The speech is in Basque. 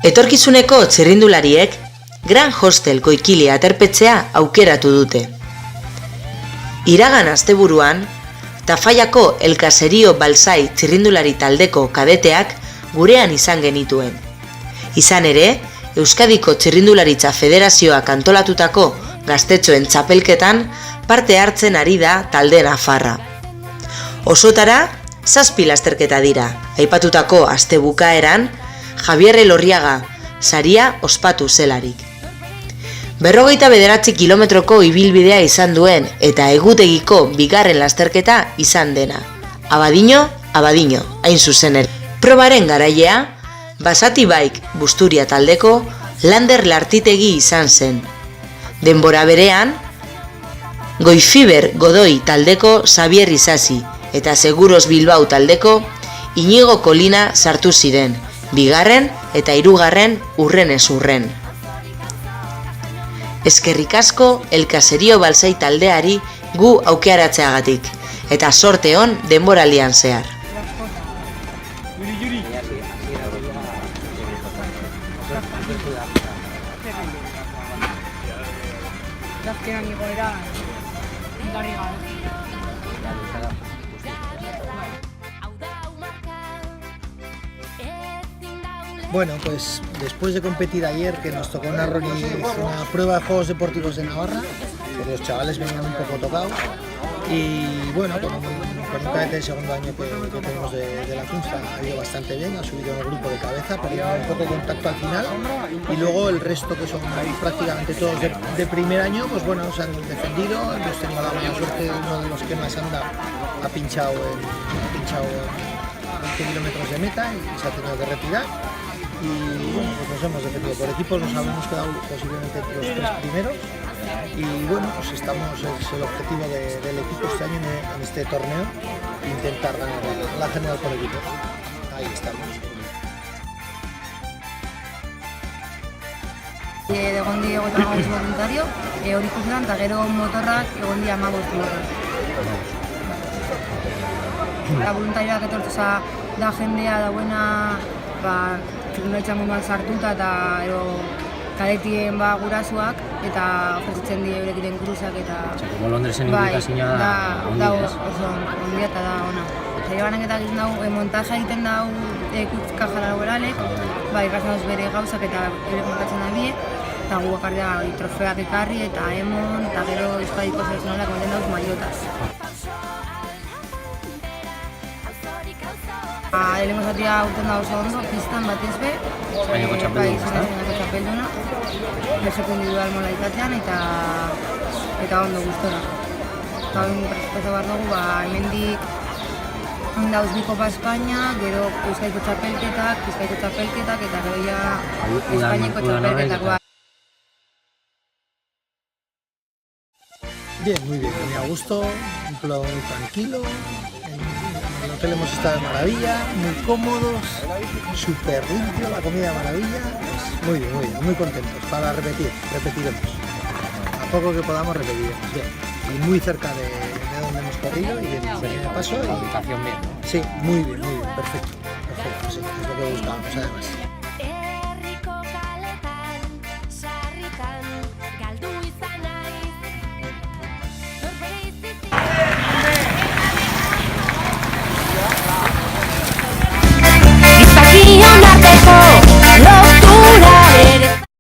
Etorkizuneko txirrindulariek Gran Hostel koikilia aterpetzea aukeratu dute. Iragan asteburuan, Tafallako El Caserío Balsai txirrindulari taldeko kadeteak gurean izan genituen. Izan ere, Euskadiko Txirrindularitza Federazioak antolatutako gaztetxoen txapelketan parte hartzen ari da talde nafarra. Osotara, 7 lasterketa dira, aipatutako aste bukaeran, Javier Elorriaga saria ospatu zelarik. 59 kilometroko ibilbidea izan duen eta egutegiko bigarren lasterketa izan dena. Abadiño, hain zuzen ere. Probaren garailea, Basati Bike Busturia taldeko Lander Lartitegi izan zen. Denbora berean, Goifiber Godoi taldeko Xavier Isasi eta Seguros Bilbao taldeko Inigo Kolina sartu ziren, bigarren eta hirugarren urrenez urren. Eskerrik asko El Caserío Balsai taldeari gu aukeratzeagatik, eta sorte on denboraldian zehar. Bueno, pues después de competir ayer, que nos tocó una prueba de juegos deportivos de Navarra, pues los chavales venían un poco tocados y bueno, con un cadete de segundo año que tenemos de la Kunsta ha ido bastante bien, ha subido el grupo de cabeza, perdiendo un poco de contacto al final y luego el resto, que son prácticamente todos de primer año, pues bueno, se han defendido. Hemos tenido la buena suerte de uno de los que más anda ha pinchado 20 kilómetros de meta y se ha tenido que retirar. Y bueno, pues nos hemos defendido por equipos, nos habremos quedado posiblemente los 3 primeros y bueno, pues es el objetivo del equipo este año en este torneo, intentar ganar la general por equipos. Ahí estamos. Egondi egotan gauz voluntario, hori ikusetan, eta gero motorrak egondi 15 motor. La voluntarioak etortza da jendea dauena, txirrindularitza munduan sartuta eta kadetien gurasoak eta ofrezitzen die eurekiren kruzak eta... Como Londresen indikazioa da oso ondia eta da ona. Zaila banaketa egiten dugu, montaja egiten dugu kaja laboralek, ikasen bere gauzak eta ere montatzen da bie, eta gu bakarria trofeak ekarri eta emon eta gero Euskadiko selekzionalak egiten dugu maiotaz. Lehenko zatia urten da oso ondo, pistan batez be, Espainiako txapelduna, berseko individual modalitatean eta ondo gustora. Eta hori presupozio behar dugu, hemendik dauz bi Kopa Espainia, gero Euskadiko txapelketak, Bizkaiko txapelketak eta gero ja Espainiako txapelketak. Bien, muy a gusto, un pueblo muy tranquilo. En el hotel hemos estado de maravilla, muy cómodos, súper limpio, la comida de maravilla. Pues muy bien, muy contentos. Para repetiremos. A poco que podamos repetiremos. Bien. Y muy cerca de donde hemos corrido y el primer paso. La ubicación bien. Sí, muy bien, perfecto. Sí, es lo que buscábamos además.